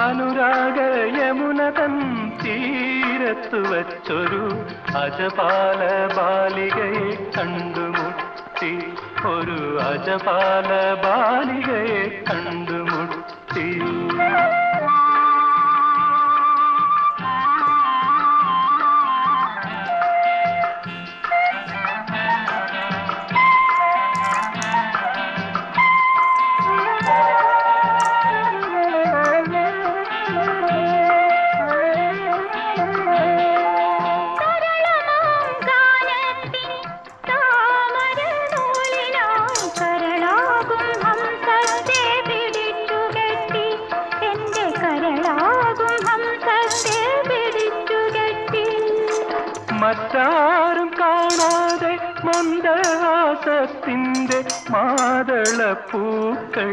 അനുരാഗ യമുനതൻ തീരത്തു വച്ചൊരു അജപാല ബാലികയെ കണ്ടുമുട്ടി, ഒരു അജപാല ബാലികയെ കണ്ടുമുട്ടി. മറ്റാരും കാണാതെ മന്ദഹാസത്തിൻ്റെ മാതളപ്പൂക്കൾ